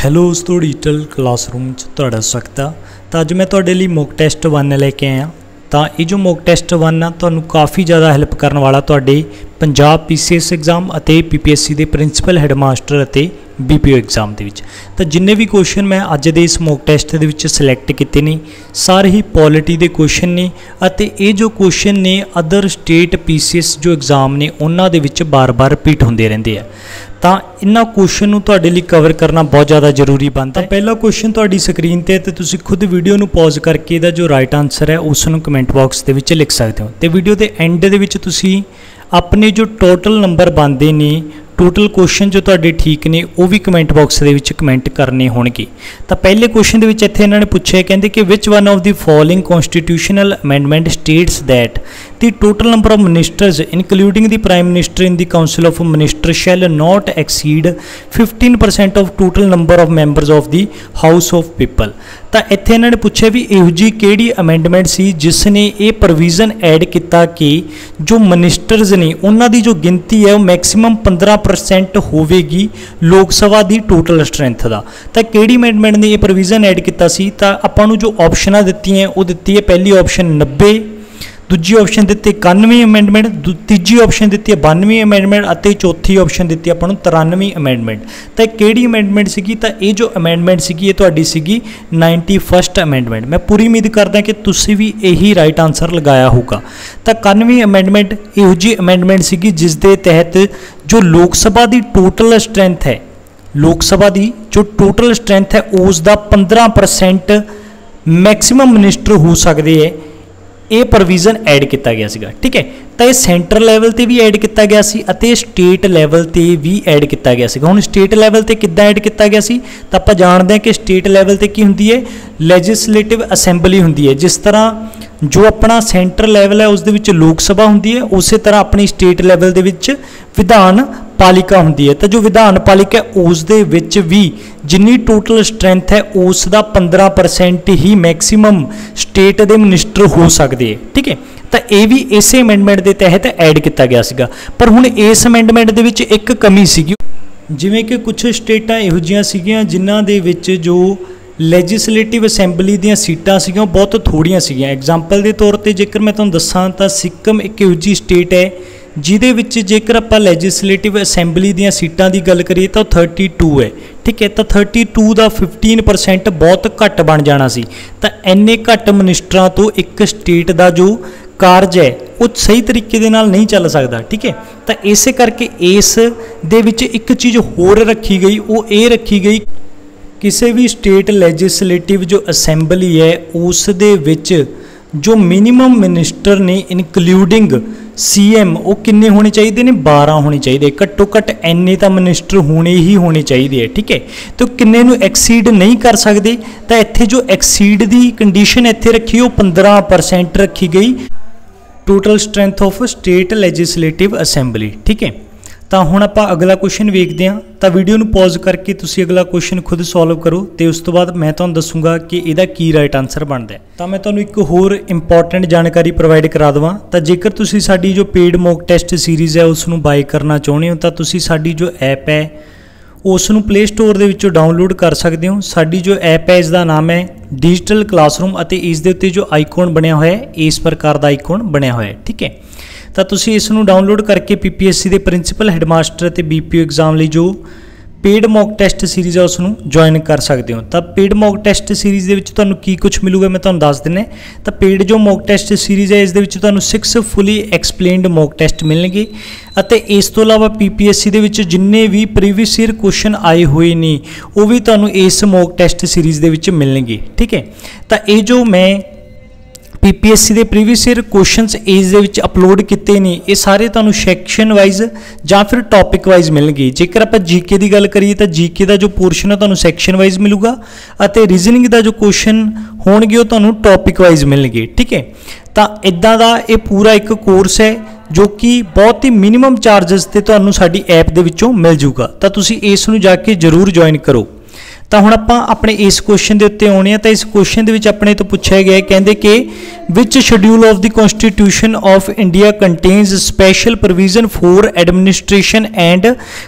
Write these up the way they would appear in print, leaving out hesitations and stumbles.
Hello ਦੋਸਤੋ digital classroom 'ਚ ਤੁਹਾਡਾ ਸਵਾਗਤ ਆ। ਤਾਂ ਅੱਜ ਮੈਂ ਤੁਹਾਡੇ ਲਈ ਮੌਕ ਟੈਸਟ 1 ਲੈ ਕੇ ਆਇਆ। ਤਾਂ ਇਹ ਜੋ ਮੌਕ ਟੈਸਟ 1 ਆ ਤੁਹਾਨੂੰ ਕਾफ़ी ज़्यादा ਹੈਲਪ ਕਰਨ ਵਾਲਾ ਤੁਹਾਡੇ ਪੰਜਾਬ PCS एग्जाम ਅਤੇ PPSC ਦੇ ਪ੍ਰਿੰਸੀਪਲ ਹੈਡਮਾਸਟਰ ਅਤੇ BPO एग्जाम ਦੇ ਵਿੱਚ। ਤਾਂ ਜਿੰਨੇ ਵੀ ਕੁਐਸਚਨ ਮੈਂ ਅੱਜ ਦੇ ਇਸ ਮੌਕ ਟੈਸਟ ਦੇ ਵਿੱਚ ਸਿਲੈਕਟ ਕੀਤੇ ਨੇ ਸਾਰੇ ਹੀ ਪੋਲਿਟੀ ਦੇ ਕੁਐਸਚਨ ਨੇ ਅਤੇ ਇਹ ਜੋ ਕੁਐਸਚਨ ਨੇ ਅਦਰ ਸਟੇਟ PCS ਜੋ एग्जाम ਨੇ ਉਹਨਾਂ ਦੇ ਵਿੱਚ ਬਾਰ-ਬਾਰ ਰਿਪੀਟ ਹੁੰਦੇ ਰਹਿੰਦੇ ਆ। ਤਾਂ इन्होंने क्वेश्चन नूं तुहाडे लई कवर करना बहुत ज़्यादा जरूरी बनता है। पहला क्वेश्चन तुहाडी स्क्रीन ते तुसीं खुद वीडियो नूं पॉज करके इहदा जो राइट आंसर है उसनूं कमेंट बॉक्स दे विच लिख सकते हो। तो वीडियो के एंड दे विच तुसीं अपने जो टोटल नंबर बनते ने टोटल क्वेश्चन जो तुहाडे ठीक ने वो भी कमेंट बॉक्स दे विच कमेंट करने होणगे। तो पहले क्वेश्चन दे विच इत्थे इन्हां ने पुछिआ कहंदे कि which one of the following constitutional amendment states that the total number of ministers including the prime minister in the council of minister shall not exceed 15% of total number of members of the house of people. तो इत्थे इन्हां ने पुछिआ भी इहो जी किहड़ी amendment सी जिसने ये provision add किया कि जो मिनिस्टर्स ने उन्हां दी जो गिनती है वो मैक्सीमम 15% होगी लोक सभा की टोटल स्ट्रेंथ का। तो किहड़ी अमेंडमेंट ने यह प्रोविजन ऐड किया सी। तो आपां नूं जो ऑप्शन दित्ती है वो दित्ती है पहली ऑप्शन 90, दूजी ऑप्शन दी 91 अमेंडमेंट, तीजी ऑप्शन दी 92 अमेंडमेंट और चौथी ऑप्शन दी आपां नूं 93 अमेंडमेंट। तो किहड़ी अमेंडमेंट सीगी तो ये जो अमेंडमेंट सीगी ये तुहाडी सीगी 91st अमेंडमेंट। मैं पूरी उम्मीद करदा कि तुसीं भी यही राइट आंसर लगाया होगा। तो 91 अमेंडमेंट इहो जी अमेंडमेंट सीगी जिस दे तहत जो लोक सभा की टोटल स्ट्रेंथ है लोक सभा की जो टोटल स्ट्रेंथ है उसका 15% मैक्सीमम मिनिस्टर हो सकते हैं ये प्रोविजन ऐड किया गया सीगा। ठीक है, तो ये सेंट्रल लैवल ते भी ऐड किया गया सी अते स्टेट लैवल ते भी ऐड किया गया सीगा। हुण स्टेट लैवल ते किद्दां ऐड किया गया सी तो आपां जाणदे हां कि स्टेट लैवल ते की हुंदी है लैजिसलेटिव असैंबली हुंदी है। जिस तरह जो अपना सेंट्रल लैवल है उस दे विच लोक सभा हुंदी है उस तरह अपनी स्टेट लैवल दे विच विधान पालिका हुंदी है। तो जो विधान पालिका है उस दे विच भी जिन्नी टोटल स्ट्रेंथ है उसका 15% ही मैक्सीमम स्टेट के मिनिस्टर हो सकते हैं। ठीक है, तो यह भी इस अमेंडमेंट के तहत ऐड किया गया सीगा। पर हुण इस अमेंडमेंट दे विच एक कमी सीगी जिवें कि कुछ स्टेटां इहो जिहियां सीगियां जिन्हां दे विच जो लैजिसलेटिव असैंबली ਦੀਆਂ सीटां सीगियां बहुत थोड़ियां सीगियां। एग्जाम्पल के तौर पर जेकर मैं तुहानूं दस्सां तां सिक्किम एक इहो जी स्टेट है जिहदे विच जेकर आपां लैजिसलेटिव असैंबली ਦੀਆਂ सीटां की गल करिए तो 32 है। ठीक है, तो 32 का 15% बहुत घट बन जाना सी। तो इन्ने घट मिनिस्टरां तो एक स्टेट का जो कारज है वो सही तरीके दे नाल नहीं चल सकता। ठीक है, तो इस करके इस दे विच एक चीज़ होर रखी गई वो ये रखी गई किसी भी स्टेट लैजिसलेटिव जो असैंबली है उस दे विच जो मिनीमम मिनिस्टर ने इनकलूडिंग CM वो किन्ने होने चाहिए ने 12 होने चाहिए। घट्टो घट इन्ने तो मिनिस्टर होने ही होने चाहिए। ठीक है, तो किन्ने नूं एक्सीड नहीं कर सकते। तो इत्थे जो एक्सीड की कंडीशन इत्थे रखी वो 15% रखी गई total strength of state legislative assembly. ठीक है, तो हुण आपां अगला क्वेश्चन वेखदे हां। तो वीडियो नूं पॉज करके तुसीं अगला क्वेश्चन खुद सॉल्व करो तो उस तो बाद मैं तुहानूं दसूंगा कि इहदा की राइट आंसर बनदा है। तो मैं तुहानूं एक होर इंपॉर्टेंट जानकारी प्रोवाइड करा देवां। तो जेकर तुसीं साडी जो पेड मॉक टेस्ट सीरीज़ है उसनूं बाय करना चाहुंदे हो तो तुसीं साडी जो ऐप है उसनूं प्ले स्टोर दे विचों डाउनलोड कर सकते हो। साडी जो ऐप है इसका नाम है डिजिटल क्लासरूम और इस दे उत्ते जो आइकॉन बनया होया है इस प्रकार का आइकॉन बनया होया है। ठीक है, तो तुसीं इसनूं डाउनलोड करके PPSC के प्रिंसीपल हैडमास्टर ते BPO एग्जाम लई जो पेड मॉक टेस्ट सीरीज़ है उसनूं ज्वाइन कर सकते हो। तो पेड मॉक टेस्ट सीरीज़ दे विच तुहानूं की कुछ मिलूगा मैं तुहानूं दस दिना। तो पेड जो मॉक टेस्ट सीरीज़ है इस दे विच तुहानूं 6 फुली एक्सप्लेनड मॉक टेस्ट मिलणगे ਅਤੇ इस तो इलावा PPSC ਦੇ ਵਿੱਚ जिन्ने भी प्रीवियस ईयर क्वेश्चन आए हुए ने वो भी तुहानूं इस मॉक टेस्ट सीरीज़ ਦੇ ਵਿੱਚ मिलणगे। ठीक है, तो ये जो मैं PPSC के प्रीवियस ईयर क्वेश्चनस इस दे विच अपलोड किए ने ये सारे तुहानूं सैक्शन वाइज या फिर टॉपिक वाइज मिलणगे। जेकर आपां GK की गल करिए तो GK का जो पोर्शन है तुहानूं सैक्शन वाइज मिलूगा और रीजनिंग का जो क्वेश्चन होणगे वो तुहानूं टॉपिक वाइज मिलणगे। ठीक है, तो इदां दा ये पूरा एक कोर्स है जो कि बहुत ही मिनीमम चार्जिस ते तुहानूं साडी ऐप दे विचों मिल जूगा। तो तुसीं इस नूं जाके जरूर ज्वाइन करो। ਤਾਂ ਹੁਣ ਆਪਾਂ ਆਪਣੇ ਇਸ ਕੁਐਸਚਨ ਦੇ ਉੱਤੇ ਆਉਣੇ ਆ। ਤਾਂ ਇਸ ਕੁਐਸਚਨ ਦੇ ਵਿੱਚ ਆਪਣੇ ਤੋਂ ਪੁੱਛਿਆ ਗਿਆ ਕਹਿੰਦੇ ਕਿ which schedule of the constitution of India contains special provision for administration and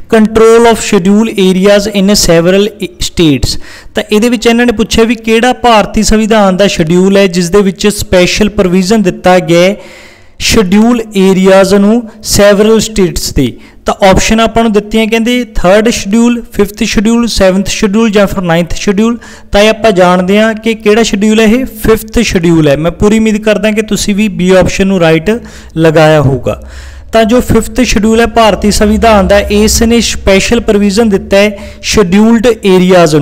control of schedule areas in several states. ਤਾਂ ਇਹਦੇ ਵਿੱਚ ਇਹਨਾਂ ਨੇ ਪੁੱਛਿਆ ਵੀ ਕਿਹੜਾ ਭਾਰਤੀ ਸੰਵਿਧਾਨ ਦਾ ਸ਼ਡਿਊਲ ਹੈ ਜਿਸ ਦੇ ਵਿੱਚ ਸਪੈਸ਼ਲ ਪ੍ਰੋਵੀਜ਼ਨ ਦਿੱਤਾ ਗਿਆ ਸ਼ਡਿਊਲ ਏਰੀਆਜ਼ ਨੂੰ ਸੈਵਰਲ ਸਟੇਟਸ ਦੇ। ਤਾਂ ਆਪਸ਼ਨ ਆਪਾਂ ਨੂੰ ਦਿੱਤੀਆਂ ਕਹਿੰਦੇ 3rd schedule, 5th schedule, 7th schedule ਜਾਂ ਫਿਰ 9th ਸ਼ਡਿਊਲ। ਤਾਂ ਇਹ ਆਪਾਂ ਜਾਣਦੇ ਹਾਂ ਕਿ ਕਿਹੜਾ ਸ਼ਡਿਊਲ ਹੈ, ਇਹ 5th ਸ਼ਡਿਊਲ ਹੈ। ਮੈਂ ਪੂਰੀ ਉਮੀਦ ਕਰਦਾ ਕਿ ਤੁਸੀਂ ਵੀ ਬੀ ਆਪਸ਼ਨ ਨੂੰ ਰਾਈਟ ਲਗਾਇਆ ਹੋਊਗਾ। ਤਾਂ ਜੋ 5th ਸ਼ਡਿਊਲ ਹੈ ਭਾਰਤੀ ਸੰਵਿਧਾਨ ਦਾ, ਇਸ ਨੇ ਸਪੈਸ਼ਲ ਪ੍ਰੋਵੀਜ਼ਨ ਦਿੱਤਾ ਹੈ scheduled areas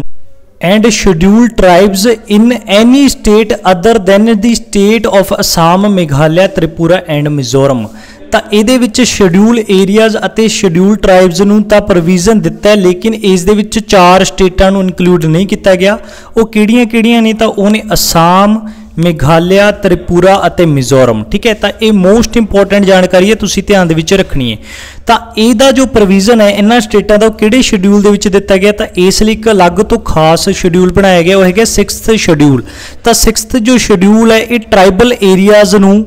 and scheduled tribes in any state other than the state of Assam, Meghalaya, Tripura and Mizoram। ਤਾਂ ਇਹਦੇ ਵਿੱਚ ਸ਼ਡਿਊਲ ਏਰੀਆਜ਼ ਅਤੇ ਸ਼ਡਿਊਲ ਟਰਾਈਬਸ ਨੂੰ ਤਾਂ ਪ੍ਰੋਵੀਜ਼ਨ ਦਿੱਤਾ ਹੈ, ਲੇਕਿਨ ਇਸ ਦੇ ਵਿੱਚ 4 ਸਟੇਟਾਂ ਨੂੰ ਇਨਕਲੂਡ ਨਹੀਂ ਕੀਤਾ ਗਿਆ। ਉਹ ਕਿਹੜੀਆਂ-ਕਿਹੜੀਆਂ ਨੇ? ਤਾਂ ਉਹ ਨੇ ਅਸਾਮ, ਮੇਘਾਲਿਆ, ਤ੍ਰਿਪੁਰਾ ਅਤੇ ਮਿਜ਼ੋਰਮ। ਠੀਕ ਹੈ, ਤਾਂ ਇਹ ਮੋਸਟ ਇੰਪੋਰਟੈਂਟ ਜਾਣਕਾਰੀ ਹੈ, ਤੁਸੀਂ ਧਿਆਨ ਦੇ ਵਿੱਚ ਰੱਖਣੀ ਹੈ। ਤਾਂ ਇਹਦਾ ਜੋ ਪ੍ਰੋਵੀਜ਼ਨ ਹੈ ਇਹਨਾਂ ਸਟੇਟਾਂ ਦਾ, ਉਹ ਕਿਹੜੇ ਸ਼ਡਿਊਲ ਦੇ ਵਿੱਚ ਦਿੱਤਾ ਗਿਆ? ਤਾਂ ਇਸ ਲਈ ਇੱਕ ਅਲੱਗ ਤੋਂ ਖਾਸ ਸ਼ਡਿਊਲ ਬਣਾਇਆ ਗਿਆ, ਉਹ ਹੈਗਾ 6th ਸ਼ਡਿਊਲ। ਤਾਂ 6th ਜੋ ਸ਼ਡਿਊਲ ਹੈ ਇਹ ਟਰਾਈਬਲ ਏਰੀਆਜ਼ ਨੂੰ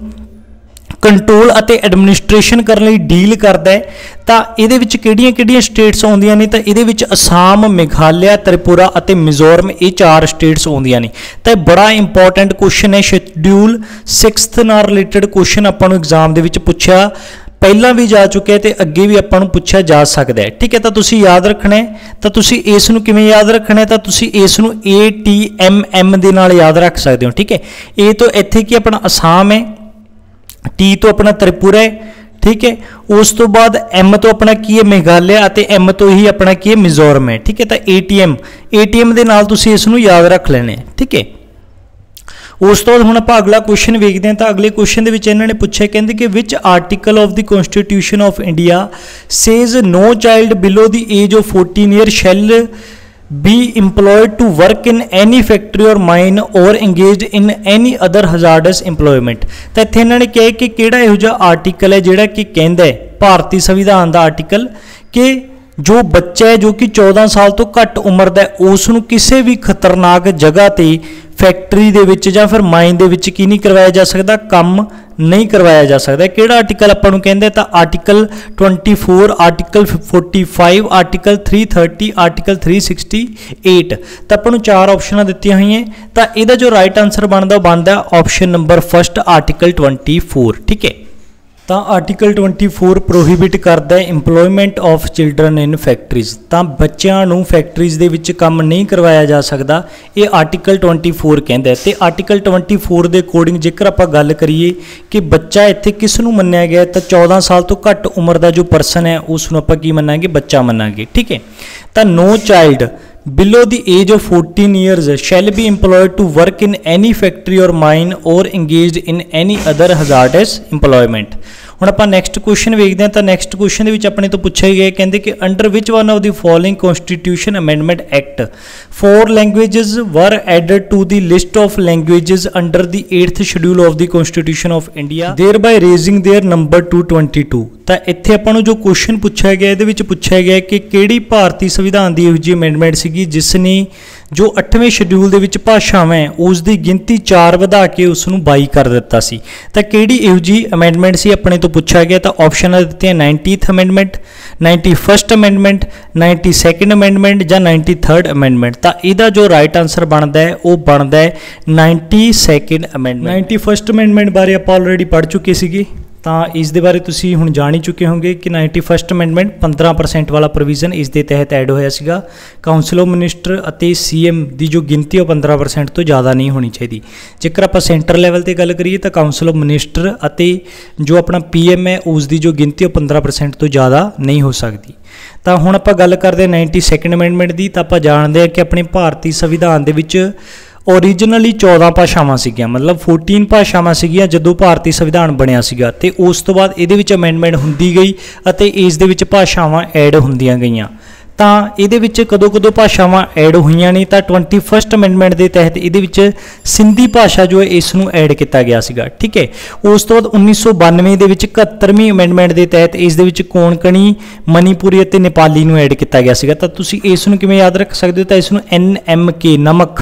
ਕੰਟਰੋਲ ਅਤੇ ਐਡਮਿਨਿਸਟ੍ਰੇਸ਼ਨ ਕਰਨ ਲਈ ਡੀਲ ਕਰਦਾ ਹੈ। ਤਾਂ ਇਹਦੇ ਵਿੱਚ ਕਿਹੜੀਆਂ-ਕਿਹੜੀਆਂ ਸਟੇਟਸ ਆਉਂਦੀਆਂ ਨੇ? ਤਾਂ ਇਹਦੇ ਵਿੱਚ ਅਸਾਮ, ਮੇਘਾਲਿਆ, ਤ੍ਰਿਪੁਰਾ ਅਤੇ ਮਿਜ਼ੋਰਮ, ਇਹ 4 ਸਟੇਟਸ ਆਉਂਦੀਆਂ ਨੇ। ਤਾਂ ਇਹ ਬੜਾ ਇੰਪੋਰਟੈਂਟ ਕੁਐਸਚਨ ਹੈ, ਸ਼ਡਿਊਲ 6th ਨਾਲ ਰਿਲੇਟਡ ਕੁਐਸਚਨ ਆਪਾਂ ਨੂੰ ਐਗਜ਼ਾਮ ਦੇ ਵਿੱਚ ਪੁੱਛਿਆ ਪਹਿਲਾਂ ਵੀ ਜਾ ਚੁੱਕਿਆ ਤੇ ਅੱਗੇ ਵੀ ਆਪਾਂ ਨੂੰ ਪੁੱਛਿਆ ਜਾ ਸਕਦਾ ਹੈ। ਠੀਕ ਹੈ, ਤਾਂ ਤੁਸੀਂ ਯਾਦ ਰੱਖਣਾ ਹੈ। ਤਾਂ ਤੁਸੀਂ ਇਸ ਨੂੰ ਕਿਵੇਂ ਯਾਦ ਰੱਖਣਾ ਹੈ? ਤਾਂ ਤੁਸੀਂ ਇਸ ਨੂੰ ATMM ਦੇ ਨਾਲ ਯਾਦ ਰੱਖ ਸਕਦੇ ਹੋ। ਠੀਕ ਹੈ, A ਤੋਂ ਇੱਥੇ ਕੀ ਆਪਣਾ ਅਸਾਮ ਹੈ, T ਤੋਂ ਆਪਣਾ ਤ੍ਰਿਪੁਰਾ ਹੈ। ठीक है, उस तो बाद M तो अपना की है मेघालय ਅਤੇ M तो ही अपना की है मिजोरम है। ठीक है, तो ATM ਦੇ ਨਾਲ ਤੁਸੀਂ ਇਸ ਨੂੰ ਯਾਦ ਰੱਖ ਲੈਣੇ। ठीक है, ਉਸ ਤੋਂ ਬਾਅਦ ਹੁਣ ਆਪਾਂ ਅਗਲਾ ਕੁਐਸਚਨ ਵੇਖਦੇ ਹਾਂ। ਤਾਂ ਅਗਲੇ ਕੁਐਸਚਨ ਦੇ ਵਿੱਚ ਇਹਨਾਂ ਨੇ ਪੁੱਛਿਆ, ਕਹਿੰਦੇ ਕਿ which article of the constitution of India says no child below the age of 14 year shall be employed to work in any factory or mine or engaged in any other hazardous employment। ਤਾਂ ਇੱਥੇ ਇਹਨਾਂ ਨੇ ਕਿਹਾ ਕਿ ਕਿਹੜਾ ਇਹੋ ਜਿਹਾ article ਹੈ ਜਿਹੜਾ ਕਿ ਕਹਿੰਦਾ ਹੈ ਭਾਰਤੀ ਸੰਵਿਧਾਨ ਦਾ ਆਰਟੀਕਲ ਕਿ ਜੋ ਬੱਚਾ ਹੈ ਜੋ ਕਿ 14 ਸਾਲ ਤੋਂ ਘੱਟ ਉਮਰ ਦਾ ਉਸ ਨੂੰ ਕਿਸੇ ਵੀ ਖਤਰਨਾਕ ਜਗ੍ਹਾ ਤੇ ਫੈਕਟਰੀ ਦੇ ਵਿੱਚ ਜਾਂ ਫਿਰ ਮਾਈਨ ਦੇ ਵਿੱਚ ਕੀ ਨਹੀਂ ਕਰਵਾਇਆ ਜਾ ਸਕਦਾ, ਕੰਮ नहीं करवाया जा सकता। किहड़ा आर्टिकल आपां नूं कहंदे तां आर्टिकल 24, आर्टिकल 45, आर्टिकल 330, आर्टिकल 368। तां आपां नूं 4 ऑप्शनां दित्तियां होईयां। तां इहदा जो राइट आंसर बनदा ऑप्शन नंबर 1 आर्टिकल 24। ठीक है, ਤਾਂ ਆਰਟੀਕਲ 24 ਪ੍ਰੋਹਿਬਿਟ ਕਰਦਾ ਹੈ employment of children in factories. ਤਾਂ ਬੱਚਿਆਂ ਨੂੰ ਫੈਕਟਰੀਜ਼ ਦੇ ਵਿੱਚ ਕੰਮ ਨਹੀਂ ਕਰਵਾਇਆ ਜਾ ਸਕਦਾ, ਇਹ ਆਰਟੀਕਲ 24 ਕਹਿੰਦਾ ਹੈ। ਤੇ ਆਰਟੀਕਲ 24 ਦੇ ਅਕੋਰਡਿੰਗ ਜੇਕਰ ਆਪਾਂ ਗੱਲ ਕਰੀਏ ਕਿ ਬੱਚਾ ਇੱਥੇ ਕਿਸ ਨੂੰ ਮੰਨਿਆ ਗਿਆ ਤਾਂ 14 ਸਾਲ ਤੋਂ ਘੱਟ ਉਮਰ ਦਾ ਜੋ ਪਰਸਨ ਹੈ ਉਸ ਨੂੰ ਆਪਾਂ ਕੀ ਮੰਨਾਂਗੇ, ਬੱਚਾ ਮੰਨਾਂਗੇ। ਠੀਕ ਹੈ, ਤਾਂ ਨੋ child below the age of 14 years shall be employed to work in any factory or mine or engaged in any other hazardous employment। ਹੁਣ ਆਪਾਂ ਨੈਕਸਟ ਕੁਐਸਚਨ ਵੇਖਦੇ ਹਾਂ। ਤਾਂ ਨੈਕਸਟ ਕੁਐਸਚਨ ਦੇ ਵਿੱਚ ਆਪਣੇ ਤੋਂ ਪੁੱਛਿਆ ਗਿਆ, ਕਹਿੰਦੇ ਕਿ under which one of the following constitution amendment act 4 languages were added to the list of languages under the 8th schedule of the constitution of India thereby raising their number to 22। ਤਾਂ ਇੱਥੇ ਆਪਾਂ ਨੂੰ ਜੋ question ਪੁੱਛਿਆ ਗਿਆ ਇਹਦੇ ਵਿੱਚ ਪੁੱਛਿਆ ਗਿਆ ਕਿ ਕਿਹੜੀ ਭਾਰਤੀ ਸੰਵਿਧਾਨ ਦੀ ਇਹੋ ਜਿਹੀ ਅਮੈਂਡਮੈਂਟ ਸੀਗੀ ਜਿਸ ਨੇ ਜੋ 8ਵੇਂ ਸ਼ਡਿਊਲ ਦੇ ਵਿੱਚ ਭਾਸ਼ਾਵਾਂ ਹੈ ਉਸ ਦੀ ਗਿਣਤੀ 4 ਵਧਾ ਕੇ ਉਸ ਨੂੰ 22 ਕਰ ਦਿੱਤਾ ਸੀ। ਤਾਂ ਕਿਹੜੀ ਇਹੋ ਜਿਹੀ ਅਮੈਂਡਮੈਂਟ ਸੀ ਆਪਣੇ ਤੋਂ ਪੁੱਛਿਆ ਗਿਆ। ਤਾਂ ਆਪਸ਼ਨਾਂ ਦਿੱਤੀਆਂ 90th amendment, 91st amendment, 92nd amendment ਜਾਂ 93rd ਅਮੈਂਡਮੈਂਟ। ਤਾਂ ਇਹਦਾ ਜੋ ਰਾਈਟ ਆਂਸਰ ਬਣਦਾ ਹੈ ਉਹ ਬਣਦਾ ਹੈ 92nd ਅਮੈਂਡਮੈਂਟ। 91st ਅਮੈਂਡਮੈਂਟ ਬਾਰੇ ਆਪਾਂ ਆਲਰੇਡੀ ਪੜ੍ਹ ਚੁੱਕੇ ਸੀਗੇ, ਤਾਂ ਇਸ ਦੇ ਬਾਰੇ ਤੁਸੀਂ ਹੁਣ ਜਾਣ ਹੀ ਚੁੱਕੇ ਹੋਗੇ ਕਿ 91st ਅਮੈਂਡਮੈਂਟ 15% ਵਾਲਾ ਪ੍ਰੋਵੀਜ਼ਨ ਇਸ ਦੇ ਤਹਿਤ ਐਡ ਹੋਇਆ ਸੀਗਾ। ਕਾਉਂਸਲ ਆਫ ਮਿਨਿਸਟਰ ਅਤੇ CM ਦੀ ਜੋ ਗਿਣਤੀ ਉਹ 15% ਤੋਂ ਜ਼ਿਆਦਾ ਨਹੀਂ ਹੋਣੀ ਚਾਹੀਦੀ। ਜੇਕਰ ਆਪਾਂ ਸੈਂਟਰ ਲੈਵਲ ਤੇ ਗੱਲ ਕਰੀਏ ਤਾਂ ਕਾਉਂਸਲ ਆਫ ਮਿਨਿਸਟਰ ਅਤੇ ਜੋ ਆਪਣਾ PM ਹੈ ਉਸ ਦੀ ਜੋ ਗਿਣਤੀ ਉਹ 15% ਤੋਂ ਜ਼ਿਆਦਾ ਨਹੀਂ ਹੋ ਸਕਦੀ। ਤਾਂ ਹੁਣ ਆਪਾਂ ਗੱਲ ਕਰਦੇ 92nd ਅਮੈਂਡਮੈਂਟ ਦੀ। ਤਾਂ ਆਪਾਂ ਜਾਣਦੇ ਹਾਂ ਕਿ ਆਪਣੇ ਭਾਰਤੀ ਸੰਵਿਧਾਨ ਦੇ ਵਿੱਚ ओरिजिनली 14 ਭਾਸ਼ਾਵਾਂ ਸੀਗੀਆਂ, ਮਤਲਬ 14 ਭਾਸ਼ਾਵਾਂ ਸੀਗੀਆਂ ਜਦੋਂ ਭਾਰਤੀ ਸੰਵਿਧਾਨ ਬਣਿਆ ਸੀਗਾ। ਤੇ ਉਸ ਤੋਂ ਬਾਅਦ ਇਹਦੇ ਵਿੱਚ ਅਮੈਂਡਮੈਂਟ ਹੁੰਦੀ ਗਈ ਅਤੇ ਇਸ ਦੇ ਵਿੱਚ ਭਾਸ਼ਾਵਾਂ ਐਡ ਹੁੰਦੀਆਂ ਗਈਆਂ। ਤਾਂ ਇਹਦੇ ਵਿੱਚ ਕਦੋਂ ਕਦੋਂ ਭਾਸ਼ਾਵਾਂ ਐਡ ਹੋਈਆਂ ਨੇ, ਤਾਂ 21st ਅਮੈਂਡਮੈਂਟ ਦੇ ਤਹਿਤ ਇਹਦੇ ਵਿੱਚ ਸਿੰਧੀ ਭਾਸ਼ਾ ਜੋ ਹੈ ਇਸ ਨੂੰ ਐਡ ਕੀਤਾ ਗਿਆ ਸੀਗਾ। ਠੀਕ ਹੈ, ਉਸ ਤੋਂ ਬਾਅਦ 1992 ਦੇ ਵਿੱਚ 71ਵੀਂ ਅਮੈਂਡਮੈਂਟ ਦੇ ਤਹਿਤ ਇਸ ਦੇ ਵਿੱਚ ਕੋਂਕਣੀ, ਮਨੀਪੁਰੀ ਅਤੇ ਨੇਪਾਲੀ ਨੂੰ ਐਡ ਕੀਤਾ ਗਿਆ ਸੀਗਾ। ਤਾਂ ਤੁਸੀਂ ਇਸ ਨੂੰ ਕਿਵੇਂ ਯਾਦ ਰੱਖ ਸਕਦੇ ਹੋ, ਤਾਂ ਇਸ ਨੂੰ NMK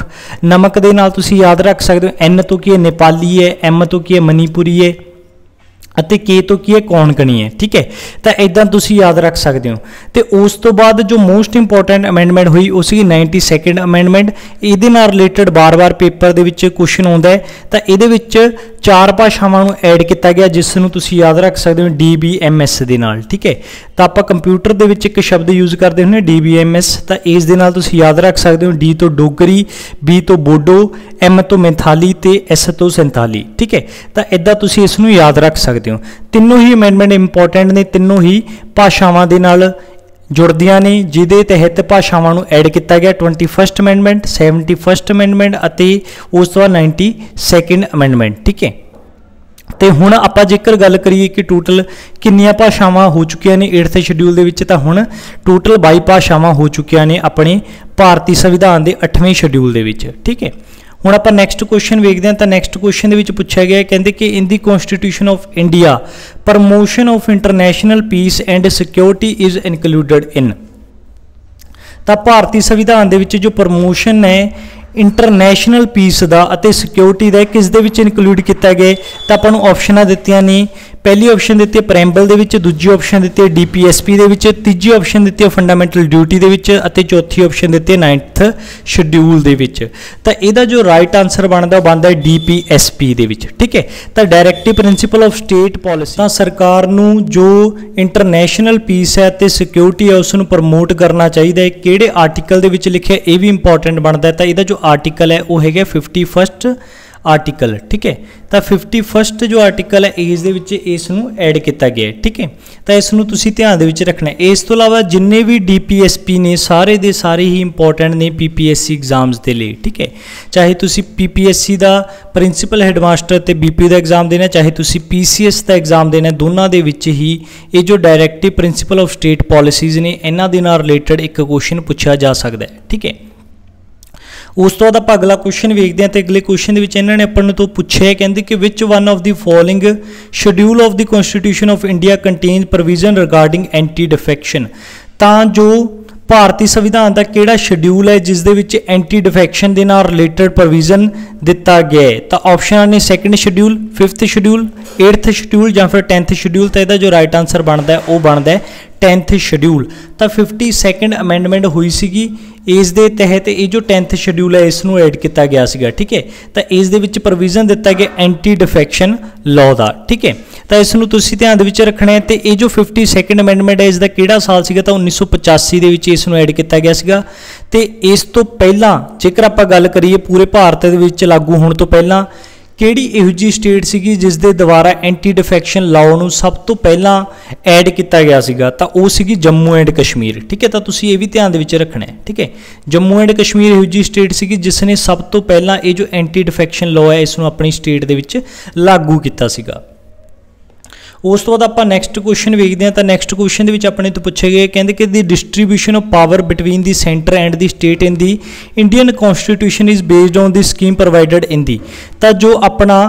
ਨਮਕ ਦੇ ਨਾਲ ਤੁਸੀਂ ਯਾਦ ਰੱਖ ਸਕਦੇ ਹੋ। N ਤੋਂ ਕੀ ਹੈ ਨੇਪਾਲੀ ਹੈ, M ਤੋਂ ਕੀ ਹੈ ਮਨੀਪੁਰੀ ਹੈ ਅਤੇ K ਤੋਂ ਕੀ ਹੈ ਕੋਂਕਣੀ ਹੈ। ਠੀਕ ਹੈ, ਤਾਂ ਇਦਾਂ ਤੁਸੀਂ ਯਾਦ ਰੱਖ ਸਕਦੇ ਹੋ। ਤੇ ਉਸ ਤੋਂ ਬਾਅਦ ਜੋ ਮੋਸਟ ਇੰਪੋਰਟੈਂਟ ਅਮੈਂਡਮੈਂਟ ਹੋਈ ਉਹ ਸੀ 92nd ਅਮੈਂਡਮੈਂਟ। ਇਹਦੇ ਨਾਲ ਰਿਲੇਟਡ ਬਾਰ-ਬਾਰ ਪੇਪਰ ਦੇ ਵਿੱਚ ਕੁਐਸਚਨ ਆਉਂਦਾ ਹੈ। ਤਾਂ ਇਹਦੇ ਵਿੱਚ 4 ਭਾਸ਼ਾਵਾਂ ਨੂੰ ਐਡ ਕੀਤਾ ਗਿਆ, ਜਿਸ ਨੂੰ ਤੁਸੀਂ ਯਾਦ ਰੱਖ ਸਕਦੇ ਹੋ DBMS ਦੇ ਨਾਲ। ਠੀਕ ਹੈ, ਤਾਂ ਆਪਾਂ ਕੰਪਿਊਟਰ ਦੇ ਵਿੱਚ ਇੱਕ ਸ਼ਬਦ ਯੂਜ਼ ਕਰਦੇ ਹੁੰਦੇ DBMS, ਤਾਂ ਇਸ ਦੇ ਨਾਲ ਤੁਸੀਂ ਯਾਦ ਰੱਖ ਸਕਦੇ ਹੋ D ਤੋਂ ਡੋਗਰੀ, B ਤੋਂ ਬੋਡੋ, M ਤੋਂ ਮੈਥਾਲੀ ਤੇ S ਤੋਂ ਸੰਥਾਲੀ। ਠੀਕ ਹੈ, ਤਾਂ ਇਦਾਂ ਤੁਸੀਂ ਇਸ ਨੂੰ ਯਾਦ ਰੱਖ ਸਕਦੇ ਹੋ। ਤਿੰਨੋਂ ਹੀ ਅਮੈਂਡਮੈਂਟ ਇੰਪੋਰਟੈਂਟ ਨੇ, ਤਿੰਨੋਂ ਹੀ ਭਾਸ਼ਾਵਾਂ ਦੇ ਨਾਲ ਜੁੜਦੀਆਂ ਨੇ, ਜਿਹਦੇ ਤਹਿਤ ਭਾਸ਼ਾਵਾਂ ਨੂੰ ਐਡ ਕੀਤਾ ਗਿਆ। 21st ਅਮੈਂਡਮੈਂਟ, 71st ਅਮੈਂਡਮੈਂਟ ਅਤੇ ਉਸ ਤੋਂ ਬਾਅਦ 92nd ਅਮੈਂਡਮੈਂਟ। ਠੀਕ ਹੈ, ਤੇ ਹੁਣ ਆਪਾਂ ਜੇਕਰ ਗੱਲ ਕਰੀਏ ਕਿ ਟੋਟਲ ਕਿੰਨੀਆਂ ਭਾਸ਼ਾਵਾਂ ਹੋ ਚੁੱਕੀਆਂ ਨੇ 8th ਸ਼ਡਿਊਲ ਦੇ ਵਿੱਚ, ਤਾਂ ਹੁਣ ਟੋਟਲ 22 ਭਾਸ਼ਾਵਾਂ ਹੋ ਚੁੱਕੀਆਂ ਨੇ ਆਪਣੇ ਭਾਰਤੀ ਸੰਵਿਧਾਨ ਦੇ 8ਵੇਂ ਸ਼ਡਿਊਲ ਦੇ ਵਿੱਚ। ਠੀਕ ਹੈ, ਹੁਣ ਆਪਾਂ ਨੈਕਸਟ ਕੁਐਸਚਨ ਵੇਖਦੇ ਹਾਂ। ਤਾਂ ਨੈਕਸਟ ਕੁਐਸਚਨ ਦੇ ਵਿੱਚ ਪੁੱਛਿਆ ਗਿਆ, ਕਹਿੰਦੇ ਕਿ in the constitution of India promotion of international peace and security is included in. ਤਾਂ ਭਾਰਤੀ ਸੰਵਿਧਾਨ ਦੇ ਵਿੱਚ ਜੋ ਪ੍ਰਮੋਸ਼ਨ ਹੈ ਇੰਟਰਨੈਸ਼ਨਲ ਪੀਸ ਦਾ ਅਤੇ ਸਿਕਿਉਰਿਟੀ ਦਾ, ਕਿਸ ਦੇ ਵਿੱਚ ਇਨਕਲੂਡ ਕੀਤਾ ਗਿਆ, ਤਾਂ ਆਪਾਂ ਨੂੰ ਆਪਸ਼ਨਾਂ ਦਿੱਤੀਆਂ ਨੇ। ਪਹਿਲੀ ਆਪਸ਼ਨ ਦਿੱਤੀ ਹੈ ਪ੍ਰੈਂਬਲ ਦੇ ਵਿੱਚ, ਦੂਜੀ ਆਪਸ਼ਨ ਦਿੱਤੀ ਹੈ DPSP ਦੇ ਵਿੱਚ, ਤੀਜੀ ਆਪਸ਼ਨ ਦਿੱਤੀ ਹੈ ਫੰਡਾਮੈਂਟਲ ਡਿਊਟੀ ਦੇ ਵਿੱਚ ਅਤੇ ਚੌਥੀ ਆਪਸ਼ਨ ਦਿੱਤੀ ਹੈ 9th ਸ਼ਡਿਊਲ ਦੇ ਵਿੱਚ। ਤਾਂ ਇਹਦਾ ਜੋ ਰਾਈਟ ਆਨਸਰ ਬਣਦਾ ਉਹ ਬਣਦਾ ਹੈ DPSP ਦੇ ਵਿੱਚ। ਠੀਕ ਹੈ, ਤਾਂ directive principal of state policy, ਤਾਂ ਸਰਕਾਰ ਨੂੰ ਜੋ ਇੰਟਰਨੈਸ਼ਨਲ ਪੀਸ ਹੈ ਤੇ ਸਿਕਿਉਰਿਟੀ ਹੈ ਉਸ ਨੂੰ ਪ੍ਰਮੋਟ ਕਰਨਾ ਚਾਹੀਦਾ ਹੈ। ਕਿਹੜੇ ਆਰਟੀਕਲ ਦੇ ਵਿੱਚ ਲਿਖਿਆ ਇਹ ਵੀ ਇੰਪੋਰਟੈਂਟ ਬਣਦਾ ਹੈ। ਤਾਂ ਇਹਦਾ ਜੋ ਆਰਟੀਕਲ ਹੈ ਉਹ ਹੈਗਾ 51st ਆਰਟੀਕਲ। ਠੀਕ ਹੈ, ਤਾਂ 51st ਜੋ ਆਰਟੀਕਲ ਹੈ ਇਸ ਦੇ ਵਿੱਚ ਇਸ ਨੂੰ ਐਡ ਕੀਤਾ ਗਿਆ। ਠੀਕ ਹੈ, ਤਾਂ ਇਸ ਨੂੰ ਤੁਸੀਂ ਧਿਆਨ ਦੇ ਵਿੱਚ ਰੱਖਣਾ। ਇਸ ਤੋਂ ਇਲਾਵਾ ਜਿੰਨੇ ਵੀ DPSP ਨੇ ਸਾਰੇ ਦੇ ਸਾਰੇ ਹੀ ਇੰਪੋਰਟੈਂਟ ਨੇ PPSC ਐਗਜ਼ਾਮਸ ਦੇ ਲਈ। ਠੀਕ ਹੈ, ਚਾਹੇ ਤੁਸੀਂ PPSC ਦਾ ਪ੍ਰਿੰਸੀਪਲ ਹੈਡਮਾਸਟਰ ਤੇ BP ਦਾ ਐਗਜ਼ਾਮ ਦੇਣਾ, ਚਾਹੇ ਤੁਸੀਂ PCS ਦਾ ਐਗਜ਼ਾਮ ਦੇਣਾ, ਦੋਨਾਂ ਦੇ ਵਿੱਚ ਹੀ ਇਹ ਜੋ directive principal of state policies ਨੇ ਇਹਨਾਂ ਦੇ ਨਾਲ ਰਿਲੇਟਡ ਇੱਕ ਕੁਐਸਚਨ ਪੁੱਛਿਆ ਜਾ ਸਕਦਾ ਹੈ। ਠੀਕ ਹੈ, ਉਸ ਤੋਂ ਬਾਅਦ ਆਪਾਂ ਅਗਲਾ ਕੁਐਸਚਨ ਵੇਖਦੇ ਹਾਂ। ਤੇ ਅਗਲੇ ਕੁਐਸਚਨ ਦੇ ਵਿੱਚ ਇਹਨਾਂ ਨੇ ਆਪਾਂ ਨੂੰ ਤੋਂ ਪੁੱਛਿਆ, ਕਹਿੰਦੇ ਕਿ which one of the following schedule of the constitution of India contains provision regarding anti defection. ਤਾਂ ਜੋ ਭਾਰਤੀ ਸੰਵਿਧਾਨ ਦਾ ਕਿਹੜਾ ਸ਼ਡਿਊਲ ਹੈ ਜਿਸ ਦੇ ਵਿੱਚ ਐਂਟੀ ਡਿਫੈਕਸ਼ਨ ਦੇ ਨਾਲ ਰਿਲੇਟਡ ਪ੍ਰੋਵੀਜ਼ਨ ਦਿੱਤਾ ਗਿਆ ਹੈ। ਤਾਂ ਆਪਸ਼ਨਾਂ ਨੇ 2nd schedule, 5th schedule, 8th schedule ਜਾਂ ਫਿਰ 10th ਸ਼ਡਿਊਲ। ਤਾਂ ਇਹਦਾ ਜੋ ਰਾਈਟ ਆਨਸਰ ਬਣਦਾ ਉਹ ਬਣਦਾ ਹੈ 10th ਸ਼ਡਿਊਲ। ਤਾਂ 52nd ਅਮੈਂਡਮੈਂਟ ਹੋਈ ਸੀਗੀ, ਇਸ ਦੇ ਤਹਿਤ ਇਹ ਜੋ 10th ਸ਼ਡਿਊਲ ਹੈ ਇਸ ਨੂੰ ਐਡ ਕੀਤਾ ਗਿਆ ਸੀਗਾ। ਠੀਕ ਹੈ, ਤਾਂ ਇਸ ਦੇ ਵਿੱਚ ਪ੍ਰੋਵੀਜ਼ਨ ਦਿੱਤਾ ਗਿਆ ਐਂਟੀ ਡਿਫੈਕਸ਼ਨ ਲਾਅ ਦਾ। ਠੀਕ ਹੈ, ਤਾਂ ਇਸ ਨੂੰ ਤੁਸੀਂ ਧਿਆਨ ਦੇ ਵਿੱਚ ਰੱਖਣਾ ਹੈ। ਤੇ ਇਹ ਜੋ 52nd ਅਮੈਂਡਮੈਂਟ ਹੈ ਇਸ ਦਾ ਕਿਹੜਾ ਸਾਲ ਸੀਗਾ, ਤਾਂ 1985 ਦੇ ਵਿੱਚ ਇਸ ਨੂੰ ਐਡ ਕੀਤਾ ਗਿਆ ਸੀਗਾ। ਤੇ ਇਸ ਤੋਂ ਪਹਿਲਾਂ ਜੇਕਰ ਆਪਾਂ ਗੱਲ ਕਰੀਏ ਪੂਰੇ ਭਾਰਤ ਦੇ ਵਿੱਚ ਲਾਗੂ ਹੋਣ ਤੋਂ ਪਹਿਲਾਂ ਕਿਹੜੀ ਇਹੋ ਜਿਹੀ ਸਟੇਟ ਸੀਗੀ ਜਿਸ ਦੇ ਦੁਆਰਾ ਐਂਟੀ ਡਿਫੈਕਸ਼ਨ ਲਾਅ ਨੂੰ ਸਭ ਤੋਂ ਪਹਿਲਾਂ ਐਡ ਕੀਤਾ ਗਿਆ ਸੀਗਾ, ਤਾਂ ਉਹ ਸੀਗੀ ਜੰਮੂ ਐਂਡ ਕਸ਼ਮੀਰ। ਠੀਕ ਹੈ, ਤਾਂ ਤੁਸੀਂ ਇਹ ਵੀ ਧਿਆਨ ਦੇ ਵਿੱਚ ਰੱਖਣਾ ਹੈ। ਠੀਕ ਹੈ, ਜੰਮੂ ਐਂਡ ਕਸ਼ਮੀਰ ਇਹੋ ਜਿਹੀ ਸਟੇਟ ਸੀਗੀ ਜਿਸ ਨੇ ਸਭ ਤੋਂ ਪਹਿਲਾਂ ਇਹ ਜੋ ਐਂਟੀ ਡਿਫੈਕਸ਼ਨ ਲਾਅ ਹੈ ਇਸ ਨੂੰ ਆਪਣੀ ਸਟੇਟ ਦੇ ਵਿੱਚ ਲਾਗੂ ਕੀਤਾ ਸੀਗਾ। ਉਸ ਤੋਂ ਬਾਅਦ ਆਪਾਂ ਨੈਕਸਟ ਕੁਐਸਚਨ ਵੇਖਦੇ ਹਾਂ। ਤਾਂ ਨੈਕਸਟ ਕੁਐਸਚਨ ਦੇ ਵਿੱਚ ਆਪਣੇ ਤੋਂ ਪੁੱਛੇ ਗਏ, ਕਹਿੰਦੇ ਕਿ the distribution of power between the centre and the state in the Indian constitution is based on the scheme provided in the. ਤਾਂ ਜੋ ਆਪਣਾ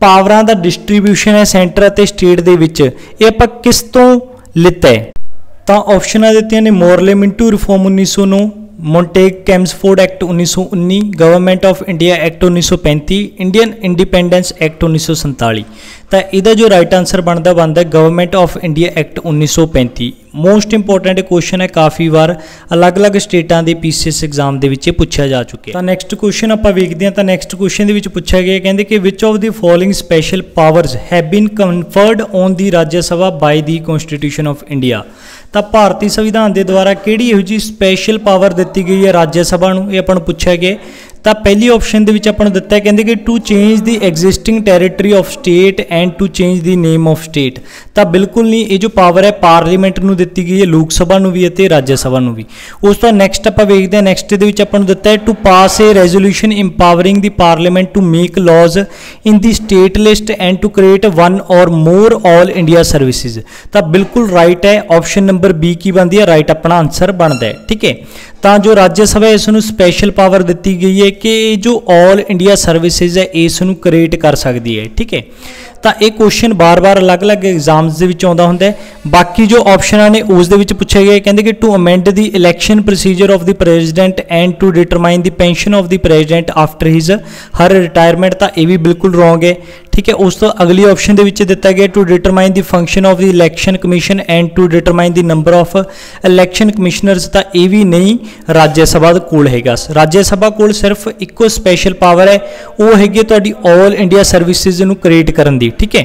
ਪਾਵਰਾਂ ਦਾ ਡਿਸਟ੍ਰੀਬਿਊਸ਼ਨ ਹੈ ਸੈਂਟਰ ਅਤੇ ਸਟੇਟ ਦੇ ਵਿੱਚ, ਇਹ ਆਪਾਂ ਕਿਸ ਤੋਂ ਲਿੱਤਾ ਹੈ। ਤਾਂ ਆਪਸ਼ਨਾਂ ਦਿੱਤੀਆਂ ਨੇ Morley Minto reform 1909, Montagu Chelmsford act 1919, government of India act 1935, Indian independence act 1947। ਤਾਂ ਇਹਦਾ ਜੋ ਰਾਈਟ ਆਨਸਰ ਬਣਦਾ government of India act 1935। Most important question ਹੈ, ਕਾਫੀ ਵਾਰ ਅਲੱਗ-ਅਲੱਗ ਸਟੇਟਾਂ ਦੇ PCS ਐਗਜ਼ਾਮ ਦੇ ਵਿੱਚ ਇਹ ਪੁੱਛਿਆ ਜਾ ਚੁੱਕਿਆ। ਤਾਂ ਨੈਕਸਟ ਕੁਐਸਚਨ ਆਪਾਂ ਵੇਖਦੇ ਹਾਂ। ਤਾਂ ਨੈਕਸਟ ਕੁਐਸਚਨ ਦੇ ਵਿੱਚ ਪੁੱਛਿਆ ਗਿਆ, ਕਹਿੰਦੇ ਕਿ which of the following special powers have been conferred on the Rajya Sabha by the constitution of India. ਤਾਂ ਭਾਰਤੀ ਸੰਵਿਧਾਨ ਦੇ ਦੁਆਰਾ ਕਿਹੜੀ ਇਹੋ ਜਿਹੀ ਸਪੈਸ਼ਲ ਪਾਵਰ ਦਿੱਤੀ ਗਈ ਹੈ ਰਾਜ ਸਭਾ ਨੂੰ, ਇਹ ਆਪਾਂ ਨੂੰ ਪੁੱਛਿਆ ਗਿਆ। ਤਾਂ ਪਹਿਲੀ ਆਪਸ਼ਨ ਦੇ ਵਿੱਚ ਆਪਾਂ ਨੂੰ ਦਿੱਤਾ ਹੈ ਕਹਿੰਦੇ ਕਿ to change the existing territory of state and to change the name of state. ਤਾਂ ਬਿਲਕੁਲ ਨਹੀਂ, ਇਹ ਜੋ ਪਾਵਰ ਹੈ ਪਾਰਲੀਮੈਂਟ ਨੂੰ ਦਿੱਤੀ ਗਈ ਹੈ, ਲੋਕ ਸਭਾ ਨੂੰ ਵੀ ਅਤੇ ਰਾਜ ਸਭਾ ਨੂੰ ਵੀ। ਉਸ ਤੋਂ ਨੈਕਸਟ ਆਪਾਂ ਵੇਖਦੇ ਹਾਂ, ਨੈਕਸਟ ਦੇ ਵਿੱਚ ਆਪਾਂ ਨੂੰ ਦਿੱਤਾ ਹੈ to pass a resolution empowering the parliament to make laws in the state list and to create one or more all India services. तो बिल्कुल राइट है, ऑप्शन नंबर बी की बनती है, राइट अपना आंसर बनता है। ठीक है, तो जो राज्यसभा इसनूं स्पैशल पावर दी गई है कि जो ऑल इंडिया सर्विसेज है इसनूं क्रिएट कर सकती है। ठीक है, तो यह क्वेश्चन बार बार अलग अलग एग्जाम्स के आता होंगे। बाकी जो ऑप्शन ने उस पूछे गए कहते कि to amend the election procedure of the president and to determine the pension of the president after his her retirement. तो यह भी बिल्कुल रॉन्ग है। ठीक है, उस तो अगली ऑप्शन के दिता गया to determine the function of the election commission and to determine the number of election commissioners. तो यह भी नहीं राज्य सभा कोल हैगा। राज्य सभा कोल सिर्फ इको स्पैशल पावर है, वो हैगी तुहाडी ऑल इंडिया सर्विसेज नूं क्रिएट करन दी। ठीक है,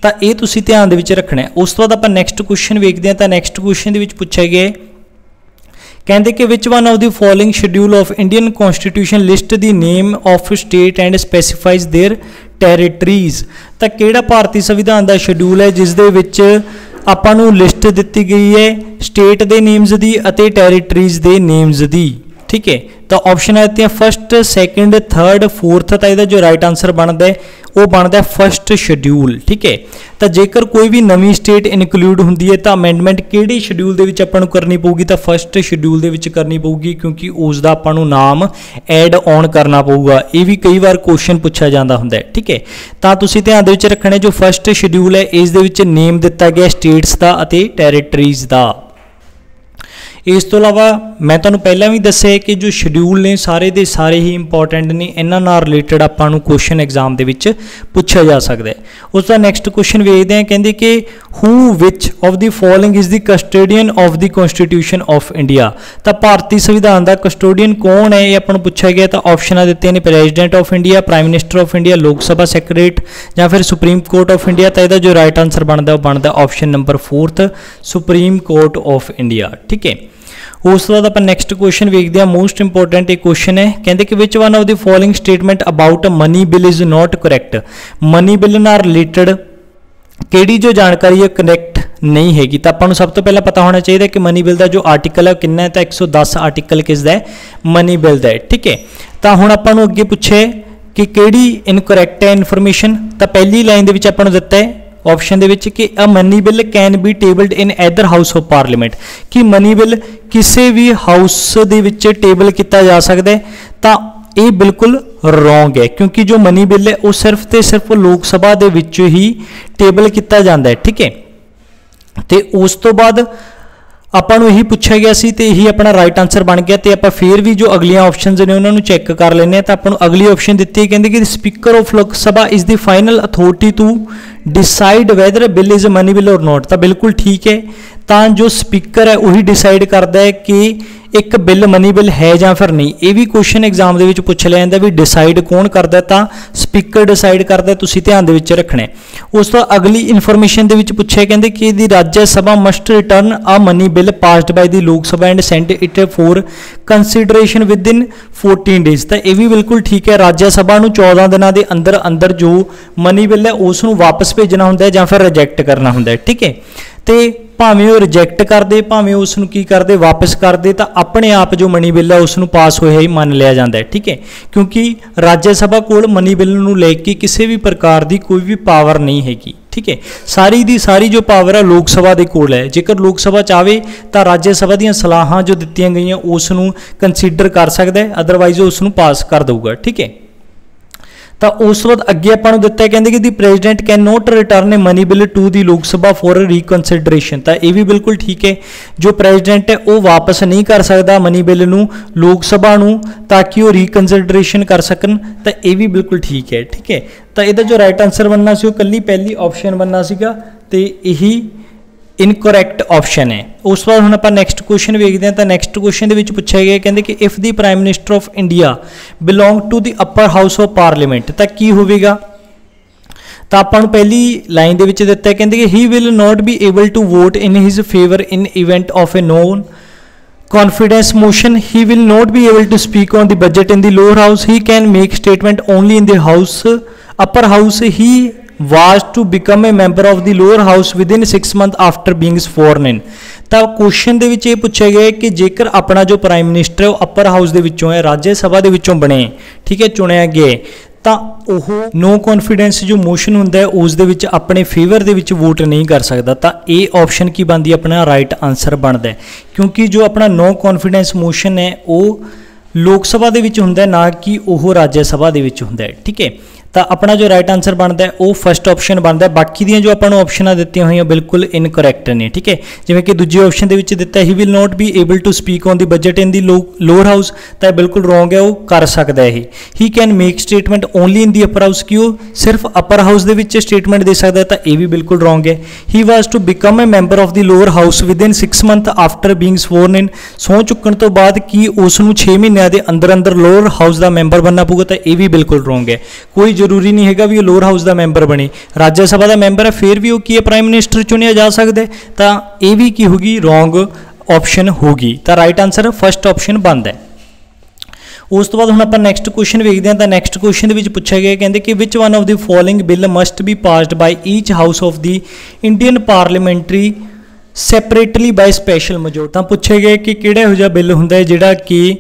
तो ये तुसीं ध्यान दे विच रखना है। उस तो बाद आपां नैक्सट क्वेश्चन वेखदे हां। तो नैक्सट क्वेश्चन दे विच पुछे गए कहते कि which one of the following schedule of Indian constitution list the name of state and specifies their territories. तो किहड़ा भारतीय संविधान का शेड्यूल है जिस दे विच आपां नूं लिस्ट दी गई है स्टेट के नेम्स की अते टैरीटरीज के नेम्स की। ठीक है, तो ऑप्शन आती है फर्स्ट, सैकेंड, थर्ड, फोर्थ। तो यह जो राइट आंसर बनता है वो बनता है फर्स्ट शेड्यूल। ठीक है, तो जेकर कोई भी नवी स्टेट इनकलूड होंदी है तो अमेंडमेंट किहड़े शेड्यूल दे विच आपां नूं करनी पऊगी? तो फर्स्ट शेड्यूल दे विच करनी पऊगी, क्योंकि उसका आपां नूं नाम ऐड ऑन करना पऊगा। ये भी कई बार क्वेश्चन पूछा जाता हुंदा है। ठीक है, तो तुसीं ध्यान दे विच रखना जो फर्स्ट शेड्यूल है इस दे विच नेम दिता गया स्टेट्स का अते टैरीटरीज का। इस तो अलावा मैं तुहानूं पहलां भी दस्सिआ कि जो शेड्यूल ने सारे दे सारे ही इंपॉर्टेंट ने, इन्हां नाल रिलेटेड आपां नूं क्वेश्चन एग्जाम दे विच पूछा जा सकता है। उसका नैक्सट क्वेश्चन वेखदे हैं, कहंदे कि who which of the following is the custodian of the constitution of India. तो भारतीय संविधान का कस्टोडियन कौन है ये आपां नूं पूछा गया। तो ऑप्शन दिते ने president of India, prime minister of India, लोक सभा सैक्रेटरीट या फिर सुप्रीम कोर्ट ऑफ इंडिया। तो यदा जो राइट आंसर बनता है बनता option number fourth, supreme court of India. ठीक है, उस बाद आप नैक्सट क्वेश्चन वेखते हैं। मोस्ट इंपोर्टेंट एक क्वेश्चन है, कहते कि which one of the following statement about money bill is not correct. Money bill नाल रिलेटेड केड़ी जो जानकारी है करेक्ट नहीं हैगी। तो आपां नूं सब तो पहला पता होना चाहिए कि मनी बिल का जो आर्टिकल है कितना है। तो 110 आर्टिकल किसदा है? मनी बिल का है। ठीक है, तो हुण आपां नूं अगे पुछे कि केड़ी इनकरैक्ट है इनफॉर्मेशन। तो पहली लाइन दे विच आपां नूं दित्ता है ऑप्शन दे विच कि a money bill can be tabled in either house of parliament, कि मनी बिल किसी भी हाउस दे विच टेबल किया जा सकता है। तो ये बिल्कुल रॉन्ग है, क्योंकि जो मनी बिल है वो सिर्फ तो सिर्फ लोक सभा दे विच ही टेबल किया जाता है। ठीक है, तो उस तो बाद आपां नूं यही पूछा गया सी, तो यही अपना राइट आंसर बन गया। तो आपां फिर भी जो अगलियां ऑप्शनस ने उन्होंने चैक कर लेने। तो आपां नूं अगली ऑप्शन दी है, कहते कि speaker of Lok Sabha is the final authority to decide whether bill is money bill or not. तो बिल्कुल ठीक है, तो जो स्पीकर है वही डिसाइड करता है कि एक बिल मनी बिल है या फिर नहीं। ये भी क्वेश्चन एग्जाम के पूछ लिया जाता भी डिसाइड कौन करता है? तो स्पीकर डिसाइड करता है। तुसीं ध्यान दे विच रखना है। उस तो अगली इनफॉर्मेशन के पूछे कहते कि दी राज्य सभा must return a money bill passed by the लोक सभा and send it for consideration with in 14 days. तो यह भी बिल्कुल ठीक है, राज्य सभा नूं 14 दिनों के अंदर अंदर जो मनी बिल है उसनूं वापस भेजना होंदा है या फिर रिजैक्ट करना होंदा है। ठीक है, तो भावें वो रिजैक्ट कर दे भावें उसनूं की कर दे वापस कर दे, तो अपने आप जो मनी बिल है उसनूं पास होया ही मान लिया जाता है। ठीक है, क्योंकि राज्य सभा कोल मनी बिल नूं लेके किसी भी प्रकार की कोई भी पावर नहीं हैगी। ठीक है, सारी दी सारी जो पावर है लोक सभा के कोल है। जेकर लोक सभा चाहे तो राज्य सभा दी सलाहां जो दित्तियां गईयां उसनूं कंसीडर कर सकता है, अदरवाइज उसनूं पास कर दूगा। ठीक है, तो उस बाद अगे आपां नूं दित्ता है कहंदे कि the president can not return a money bill to the Lok Sabha for रिकनसिडरेशन। तो यह भी बिल्कुल ठीक है, जो प्रेजिडेंट है वो वापस नहीं कर सकता मनी बिल नूं लोक सभा नूं ताकि वो रिकनसिडरेशन कर सकन। तो यह भी बिल्कुल ठीक है। ठीक है, तो यदा जो राइट आंसर बनना सी कल्ली पहली ऑप्शन बनना सीगा, तो यही इनकरैक्ट ऑप्शन है। उस बाद हम आप नैक्सट क्वेश्चन वेखते हैं। तो नैक्सट क्वेश्चन के पूछा गया कहते कि if the prime minister of India belong to the upper house of parliament तो की होगा। तो आपां नूं पहली लाइन के दिता है कहते कि he will not be able to vote in his favour in event of a non confidence motion, he will not be able to speak on the budget in the lower house. He can make statement only in the house upper house. He was to become a member of the lower house within 6 months after being sworn in. ਤਾਂ question ਦੇ ਵਿੱਚ ਇਹ ਪੁੱਛਿਆ ਗਿਆ ਕਿ ਜੇਕਰ ਆਪਣਾ ਜੋ ਪ੍ਰਾਈਮ ਮਿਨਿਸਟਰ ਹੈ ਉਹ ਅਪਰ ਹਾਊਸ ਦੇ ਵਿੱਚੋਂ ਹੈ, ਰਾਜ ਸਭਾ ਦੇ ਵਿੱਚੋਂ ਬਣੇ, ਠੀਕ ਹੈ, ਚੁਣਿਆ ਗਿਆ, ਤਾਂ ਉਹ ਨੋ ਕੌਨਫੀਡੈਂਸ ਜੋ ਮੋਸ਼ਨ ਹੁੰਦਾ ਹੈ ਉਸ ਦੇ ਵਿੱਚ ਆਪਣੇ ਫੇਵਰ ਦੇ ਵਿੱਚ ਵੋਟ ਨਹੀਂ ਕਰ ਸਕਦਾ। ਤਾਂ ਇਹ ਆਪਸ਼ਨ ਕੀ ਬਣਦੀ ਆਪਣਾ ਰਾਈਟ ਆਨਸਰ ਬਣਦਾ, ਕਿਉਂਕਿ ਜੋ ਆਪਣਾ ਨੋ ਕੌਨਫੀਡੈਂਸ ਮੋਸ਼ਨ ਹੈ ਉਹ ਲੋਕ ਸਭਾ ਦੇ ਵਿੱਚ ਹੁੰਦਾ ਨਾ ਕਿ ਉਹ ਰਾਜ ਸਭਾ ਦੇ ਵਿੱਚ ਹੁੰਦਾ, ਠੀਕ ਹੈ। ਤਾਂ ਆਪਣਾ ਜੋ ਰਾਈਟ ਆਨਸਰ ਬਣਦਾ ਉਹ ਫਸਟ ਆਪਸ਼ਨ ਬਣਦਾ। ਬਾਕੀ ਦੀਆਂ ਜੋ ਆਪਾਂ ਨੂੰ ਆਪਸ਼ਨਾਂ ਦਿੱਤੀਆਂ ਹੋਈਆਂ ਬਿਲਕੁਲ ਇਨਕਰੈਕਟ ਨੇ, ਠੀਕ ਹੈ। ਜਿਵੇਂ ਕਿ ਦੂਜੀ ਆਪਸ਼ਨ ਦੇ ਵਿੱਚ ਦਿੱਤਾ he will not be able to speak on the budget in the lower house, ਤਾਂ ਇਹ ਬਿਲਕੁਲ ਰੋਂਗ ਹੈ, ਉਹ ਕਰ ਸਕਦਾ ਇਹ। He can make statement only in the upper house, ਕਿ ਉਹ ਸਿਰਫ ਅਪਰ ਹਾਊਸ ਦੇ ਵਿੱਚ ਸਟੇਟਮੈਂਟ ਦੇ ਸਕਦਾ, ਤਾਂ ਇਹ ਵੀ ਬਿਲਕੁਲ ਰੋਂਗ ਹੈ। He was to become a member of the lower house within 6 month after being sworn in, ਸਹੁੰ ਚੁੱਕਣ ਤੋਂ ਬਾਅਦ ਕਿ ਉਸ ਨੂੰ 6 ਮਹੀਨਿਆਂ ਦੇ ਅੰਦਰ ਅੰਦਰ ਲੋਅਰ ਹਾਊਸ ਦਾ ਮੈਂਬਰ ਬਣਨਾ ਪਊਗਾ, ਤਾਂ ਇਹ ਵੀ ਬਿਲਕੁਲ ਰੋਂਗ ਹੈ। ਕੋਈ ਜ਼ਰੂਰੀ ਨਹੀਂ ਹੈਗਾ ਵੀ ਉਹ ਲੋਅਰ ਹਾਊਸ ਦਾ ਮੈਂਬਰ ਬਣੇ, ਰਾਜ ਸਭਾ ਦਾ ਮੈਂਬਰ ਹੈ ਫਿਰ ਵੀ ਉਹ ਕੀ ਹੈ ਪ੍ਰਾਈਮ ਮਿਨਿਸਟਰ ਚੁਣਿਆ ਜਾ ਸਕਦਾ, ਤਾਂ ਇਹ ਵੀ ਕੀ ਹੋਗੀ ਰੋਂਗ ਆਪਸ਼ਨ ਹੋਗੀ। ਤਾਂ ਰਾਈਟ ਆਨਸਰ ਫਸਟ ਆਪਸ਼ਨ ਬਣਦਾ। ਉਸ ਤੋਂ ਬਾਅਦ ਹੁਣ ਆਪਾਂ ਨੈਕਸਟ ਕੁਐਸਚਨ ਵੇਖਦੇ ਹਾਂ। ਤਾਂ ਨੈਕਸਟ ਕੁਐਸਚਨ ਦੇ ਵਿੱਚ ਪੁੱਛਿਆ ਗਿਆ, ਕਹਿੰਦੇ ਕਿ which one of the following bill must be passed by each house of the Indian parliamentary separately by special majority. ਤਾਂ ਪੁੱਛਿਆ ਗਿਆ ਕਿ ਕਿਹੜਾ ਇਹੋ ਜਿਹਾ ਬਿੱਲ ਹੁੰਦਾ ਹੈ ਜਿਹੜਾ ਕਿ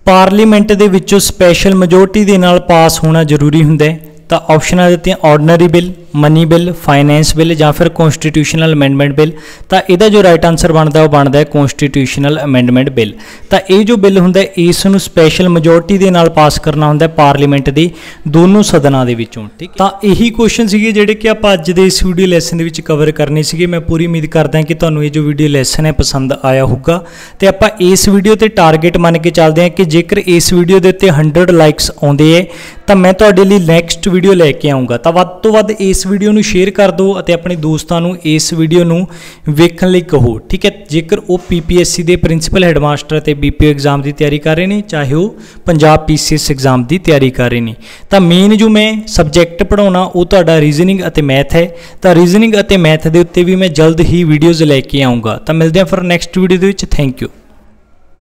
ਪਾਰਲੀਮੈਂਟ ਦੇ ਵਿੱਚੋਂ ਸਪੈਸ਼ਲ ਮੈਜੋਰਟੀ ਦੇ ਨਾਲ ਪਾਸ ਹੋਣਾ ਜ਼ਰੂਰੀ ਹੁੰਦਾ ਹੈ। ਤਾਂ ਆਪਸ਼ਨਾਂ ਦਿੱਤੀਆਂ ordinary bill, money bill, finance bill ਜਾਂ ਫਿਰ ਕੌਂਸਟੀਟਿਊਸ਼ਨਲ ਅਮੈਂਡਮੈਂਟ ਬਿੱਲ। ਤਾਂ ਇਹਦਾ ਜੋ ਰਾਈਟ ਆਨਸਰ ਬਣਦਾ ਉਹ ਬਣਦਾ ਹੈ ਕੌਂਸਟੀਟਿਊਸ਼ਨਲ ਅਮੈਂਡਮੈਂਟ ਬਿੱਲ। ਤਾਂ ਇਹ ਜੋ ਬਿੱਲ ਹੁੰਦਾ ਇਸ ਨੂੰ ਸਪੈਸ਼ਲ ਮੈਜੋਰਟੀ ਦੇ ਨਾਲ ਪਾਸ ਕਰਨਾ ਹੁੰਦਾ ਪਾਰਲੀਮੈਂਟ ਦੇ ਦੋਨੋਂ ਸਦਨਾਂ ਦੇ ਵਿੱਚੋਂ, ਠੀਕ। ਤਾਂ ਇਹੀ ਕੁਐਸਚਨ ਸੀਗੇ ਜਿਹੜੇ ਕਿ ਆਪਾਂ ਅੱਜ ਦੇ ਇਸ ਵੀਡੀਓ ਲੈਸਨ ਦੇ ਵਿੱਚ ਕਵਰ ਕਰਨੇ ਸੀਗੇ। ਮੈਂ ਪੂਰੀ ਉਮੀਦ ਕਰਦਾ ਕਿ ਤੁਹਾਨੂੰ ਇਹ ਜੋ ਵੀਡੀਓ ਲੈਸਨ ਹੈ ਪਸੰਦ ਆਇਆ ਹੋਊਗਾ, ਤੇ ਆਪਾਂ ਇਸ ਵੀਡੀਓ ਤੇ ਟਾਰਗੇਟ ਮੰਨ ਕੇ ਚੱਲਦੇ ਹਾਂ ਕਿ ਜੇਕਰ ਇਸ ਵੀਡੀਓ ਦੇ ਉੱਤੇ 100 ਲਾਈਕਸ ਆਉਂਦੇ ਹੈ ਤਾਂ ਮੈਂ ਤੁਹਾਡੇ ਲਈ ਨੈਕਸਟ ਵੀਡੀਓ ਲੈ ਕੇ ਆਉਂਗਾ। ਤਾਂ ਵੱਧ ਤੋਂ ਵੱਧ ਇਸ ਵੀਡੀਓ ਨੂੰ ਸ਼ੇਅਰ ਕਰ ਦਿਓ ਅਤੇ ਆਪਣੇ ਦੋਸਤਾਂ ਨੂੰ ਇਸ ਵੀਡੀਓ ਨੂੰ ਵੇਖਣ ਲਈ ਕਹੋ, ਠੀਕ ਹੈ। ਜੇਕਰ ਉਹ PPSC ਦੇ ਪ੍ਰਿੰਸੀਪਲ ਹੈਡਮਾਸਟਰ ਅਤੇ BPO ਐਗਜ਼ਾਮ ਦੀ ਤਿਆਰੀ ਕਰ ਰਹੇ ਨੇ, ਚਾਹੇ ਉਹ ਪੰਜਾਬ PCS ਐਗਜ਼ਾਮ ਦੀ ਤਿਆਰੀ ਕਰ ਰਹੇ ਨੇ, ਤਾਂ ਮੇਨ ਜੋ ਮੈਂ ਸਬਜੈਕਟ ਪੜ੍ਹਾਉਣਾ ਉਹ ਤੁਹਾਡਾ ਰੀਜ਼ਨਿੰਗ ਅਤੇ ਮੈਥ ਹੈ। ਤਾਂ ਰੀਜ਼ਨਿੰਗ ਅਤੇ ਮੈਥ ਦੇ ਉੱਤੇ ਵੀ ਮੈਂ ਜਲਦ ਹੀ ਵੀਡੀਓਜ਼ ਲੈ ਕੇ ਆਉਂਗਾ। ਤਾਂ ਮਿਲਦੇ ਹਾਂ ਫਿਰ ਨੈਕਸਟ ਵੀਡੀਓ ਦੇ ਵਿੱਚ। Thank you.